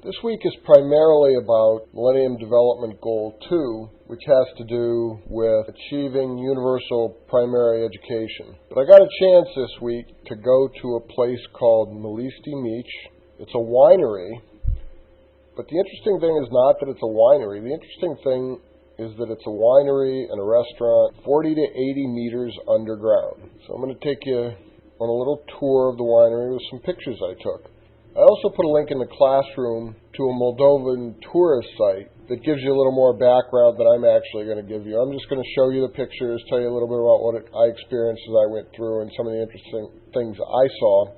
This week is primarily about Millennium Development Goal 2, which has to do with achieving universal primary education. But I got a chance this week to go to a place called Melisti Mici. It's a winery, but the interesting thing is not that it's a winery. The interesting thing is that it's a winery and a restaurant 40 to 80 meters underground. So I'm going to take you on a little tour of the winery with some pictures I took. I also put a link in the classroom to a Moldovan tourist site that gives you a little more background than I'm actually going to give you. I'm just going to show you the pictures, tell you a little bit about what I experienced as I went through and some of the interesting things I saw.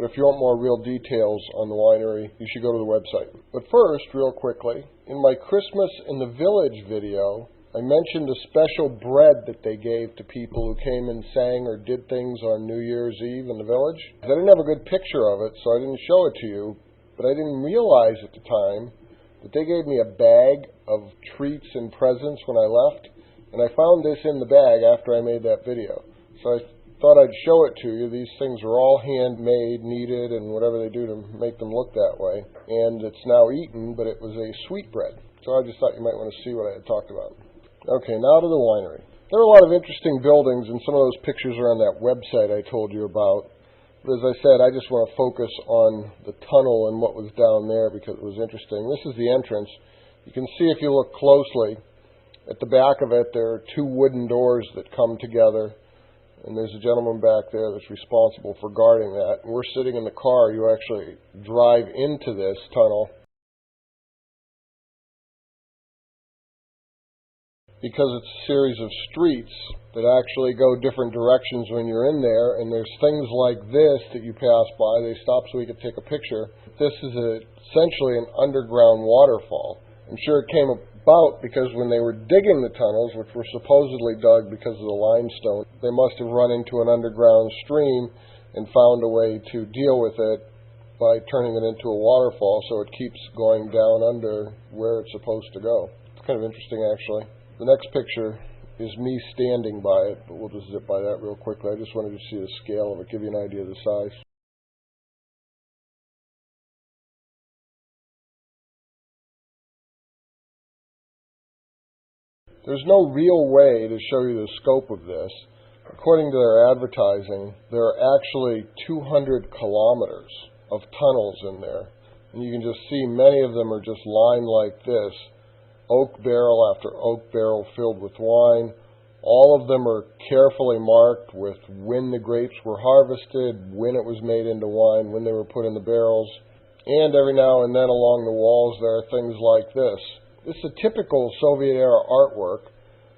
But if you want more real details on the winery, you should go to the website. But first, real quickly, in my Christmas in the Village video, I mentioned a special bread that they gave to people who came and sang or did things on New Year's Eve in the village. I didn't have a good picture of it, so I didn't show it to you, but I didn't realize at the time that they gave me a bag of treats and presents when I left, and I found this in the bag after I made that video. So I thought I'd show it to you. These things are all handmade, kneaded, and whatever they do to make them look that way. And it's now eaten, but it was a sweetbread. So I just thought you might want to see what I had talked about. Okay, now to the winery. There are a lot of interesting buildings, and some of those pictures are on that website I told you about. But as I said, I just want to focus on the tunnel and what was down there because it was interesting. This is the entrance. You can see if you look closely, at the back of it there are two wooden doors that come together. And there's a gentleman back there that's responsible for guarding that. And we're sitting in the car. You actually drive into this tunnel because it's a series of streets that actually go different directions when you're in there. And there's things like this that you pass by. They stop so we could take a picture. This is essentially an underground waterfall. I'm sure it came about because when they were digging the tunnels, which were supposedly dug because of the limestone, they must have run into an underground stream and found a way to deal with it by turning it into a waterfall so it keeps going down under where it's supposed to go. It's kind of interesting, actually. The next picture is me standing by it, but we'll just zip by that real quickly. I just wanted to see the scale of it, give you an idea of the size. There's no real way to show you the scope of this. According to their advertising, there are actually 200 kilometers of tunnels in there. And you can just see many of them are just lined like this. Oak barrel after oak barrel filled with wine. All of them are carefully marked with when the grapes were harvested, when it was made into wine, when they were put in the barrels. And every now and then along the walls there are things like this. This is a typical Soviet-era artwork,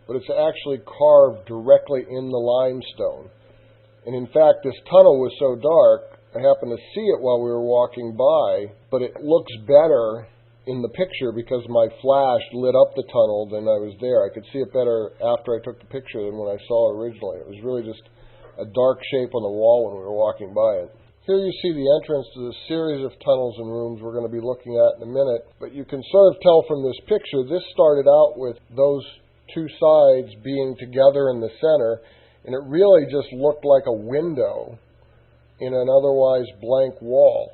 but it's actually carved directly in the limestone. And in fact, this tunnel was so dark, I happened to see it while we were walking by, but it looks better in the picture because my flash lit up the tunnel than I was there. I could see it better after I took the picture than when I saw it originally. It was really just a dark shape on the wall when we were walking by it. Here you see the entrance to the series of tunnels and rooms we're going to be looking at in a minute, but you can sort of tell from this picture, this started out with those two sides being together in the center, and it really just looked like a window in an otherwise blank wall.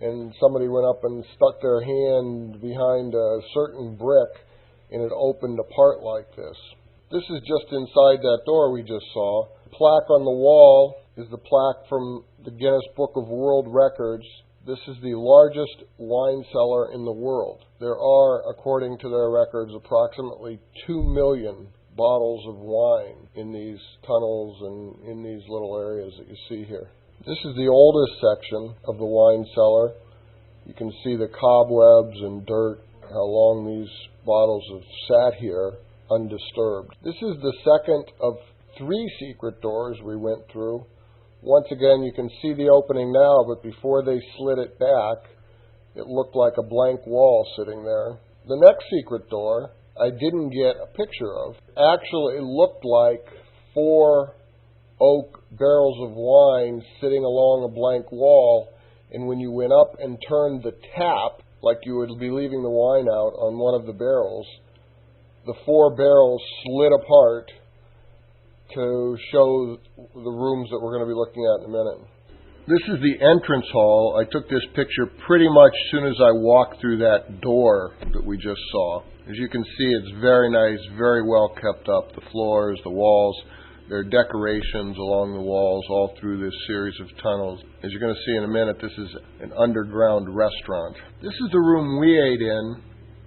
And somebody went up and stuck their hand behind a certain brick, and it opened apart like this. This is just inside that door we just saw. The plaque on the wall is the plaque from the Guinness Book of World Records. This is the largest wine cellar in the world. There are, according to their records, approximately 2 million bottles of wine in these tunnels and in these little areas that you see here. This is the oldest section of the wine cellar. You can see the cobwebs and dirt, how long these bottles have sat here undisturbed. This is the second of 3 secret doors we went through. Once again, you can see the opening now, but before they slid it back, it looked like a blank wall sitting there. The next secret door I didn't get a picture of. Actually, it looked like 4 oak barrels of wine sitting along a blank wall, and when you went up and turned the tap, like you would be leaving the wine out on one of the barrels, the 4 barrels slid apart to show the rooms that we're going to be looking at in a minute. This is the entrance hall. I took this picture pretty much as soon as I walked through that door that we just saw. As you can see, it's very nice, very well kept up. The floors, the walls, there are decorations along the walls all through this series of tunnels. As you're going to see in a minute, this is an underground restaurant. This is the room we ate in.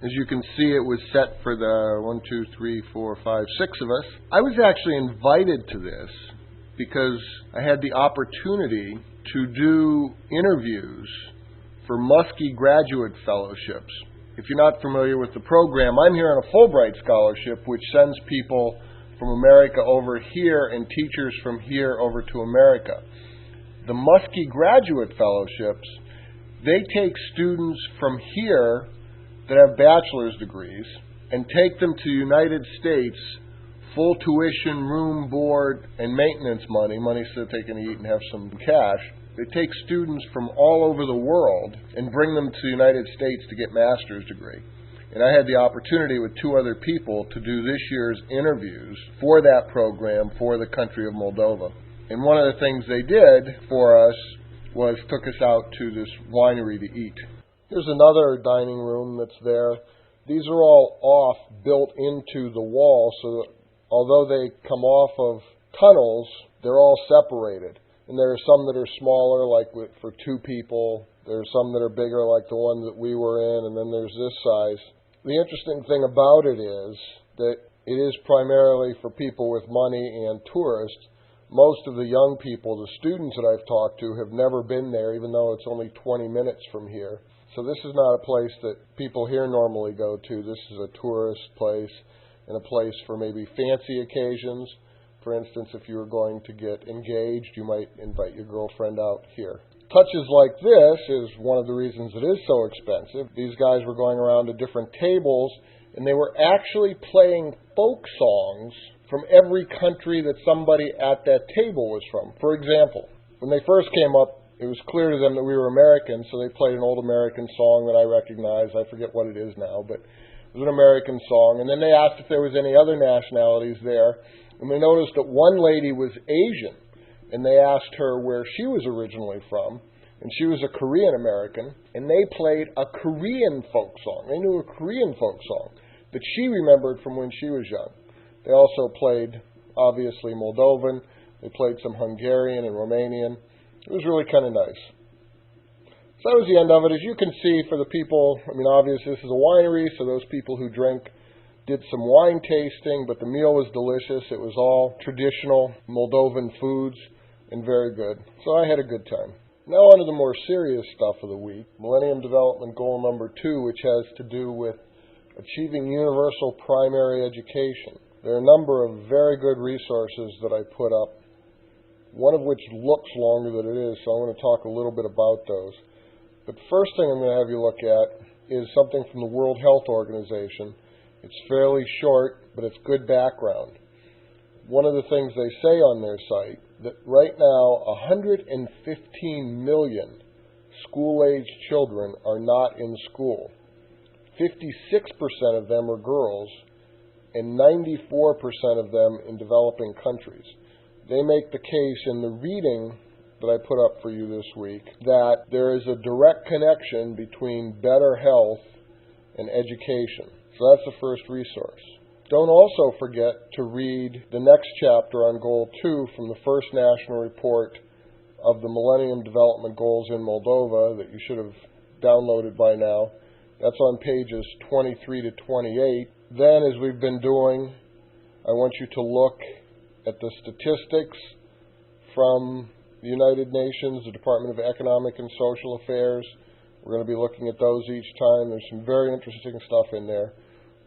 As you can see, it was set for the 1, 2, 3, 4, 5, 6 of us. I was actually invited to this because I had the opportunity to do interviews for Muskie graduate fellowships. If you're not familiar with the program, I'm here on a Fulbright scholarship, which sends people from America over here and teachers from here over to America. The Muskie graduate fellowships, they take students from here that have bachelor's degrees and take them to the United States, full tuition, room, board, and maintenance money so that they can eat and have some cash. They take students from all over the world and bring them to the United States to get master's degree. And I had the opportunity with 2 other people to do this year's interviews for that program for the country of Moldova. And one of the things they did for us was took us out to this winery to eat. Here's another dining room that's there. These are all built into the wall, so that although they come off of tunnels, they're all separated. And there are some that are smaller, like for 2 people. There are some that are bigger, like the one that we were in, and then there's this size. The interesting thing about it is that it is primarily for people with money and tourists. Most of the young people, the students that I've talked to, have never been there, even though it's only 20 minutes from here. So this is not a place that people here normally go to. This is a tourist place and a place for maybe fancy occasions. For instance, if you were going to get engaged, you might invite your girlfriend out here. Touches like this is one of the reasons it is so expensive. These guys were going around to different tables, and they were actually playing folk songs from every country that somebody at that table was from. For example, when they first came up, it was clear to them that we were Americans, so they played an old American song that I recognize. I forget what it is now, but it was an American song. And then they asked if there was any other nationalities there, and they noticed that one lady was Asian. And they asked her where she was originally from, and she was a Korean American, and they played a Korean folk song. They knew a Korean folk song that she remembered from when she was young. They also played, obviously, Moldovan. They played some Hungarian and Romanian. It was really kind of nice. So that was the end of it. As you can see, for the people, obviously this is a winery, so those people who drink did some wine tasting, but the meal was delicious. It was all traditional Moldovan foods and very good. So I had a good time. Now on to the more serious stuff of the week. Millennium Development Goal number 2, which has to do with achieving universal primary education. There are a number of very good resources that I put up, one of which looks longer than it is, so I want to talk a little bit about those. But the first thing I'm going to have you look at is something from the World Health Organization. It's fairly short, but it's good background. One of the things they say on their site, that right now 115 million school-aged children are not in school. 56% of them are girls, and 94% of them in developing countries. They make the case in the reading that I put up for you this week that there is a direct connection between better health and education. So that's the first resource. Don't also forget to read the next chapter on Goal 2 from the first national report of the Millennium Development Goals in Moldova that you should have downloaded by now. That's on pages 23 to 28. Then, as we've been doing, I want you to look at the statistics from the United Nations, the Department of Economic and Social Affairs. We're going to be looking at those each time. There's some very interesting stuff in there,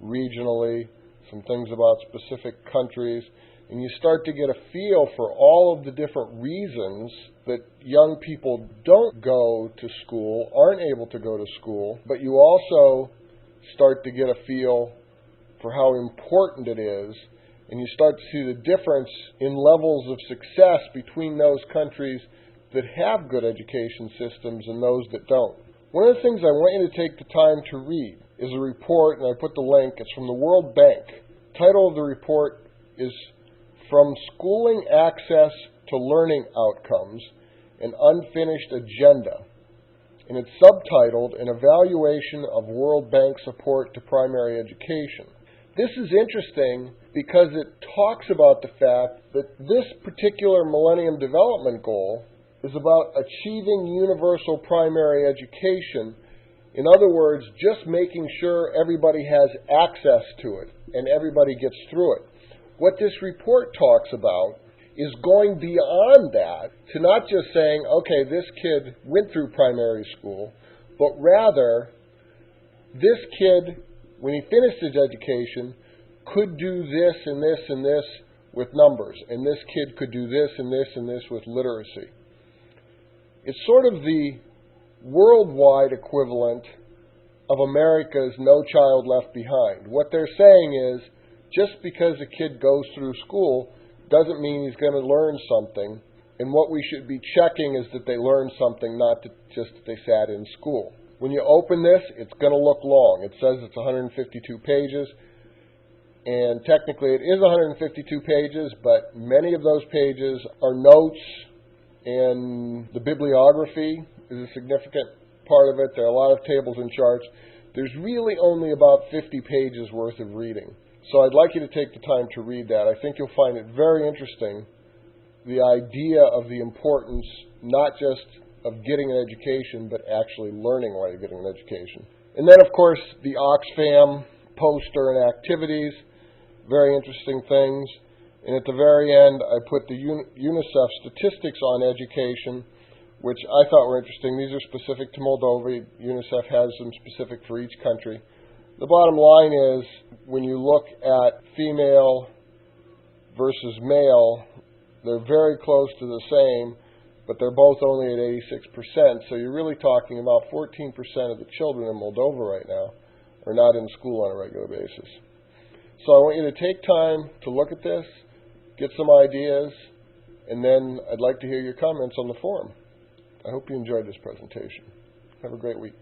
regionally, some things about specific countries, and you start to get a feel for all of the different reasons that young people don't go to school, aren't able to go to school, but you also start to get a feel for how important it is, and you start to see the difference in levels of success between those countries that have good education systems and those that don't. One of the things I want you to take the time to read is a report, and I put the link. It's from the World Bank. The title of the report is From Schooling Access to Learning Outcomes, An Unfinished Agenda. And it's subtitled, An Evaluation of World Bank Support to Primary Education. This is interesting because it talks about the fact that this particular Millennium Development Goal is about achieving universal primary education. In other words, just making sure everybody has access to it and everybody gets through it. What this report talks about is going beyond that to not just saying, okay, this kid went through primary school, but rather this kid, when he finished his education, could do this and this and this with numbers, and this kid could do this and this and this with literacy. It's sort of the worldwide equivalent of America's No Child Left Behind. What they're saying is, just because a kid goes through school doesn't mean he's going to learn something, and what we should be checking is that they learn something, not just that they sat in school. When you open this, it's going to look long. It says it's 152 pages, and technically it is 152 pages, but many of those pages are notes, and the bibliography is a significant part of it. There are a lot of tables and charts. There's really only about 50 pages worth of reading. So I'd like you to take the time to read that. I think you'll find it very interesting, the idea of the importance not just of getting an education, but actually learning while you're getting an education. And then, of course, the Oxfam poster and activities, very interesting things. And at the very end, I put the UNICEF statistics on education, which I thought were interesting. These are specific to Moldova. UNICEF has them specific for each country. The bottom line is, when you look at female versus male, they're very close to the same, but they're both only at 86%. So you're really talking about 14% of the children in Moldova right now are not in school on a regular basis. So I want you to take time to look at this, get some ideas, and then I'd like to hear your comments on the forum. I hope you enjoyed this presentation. Have a great week.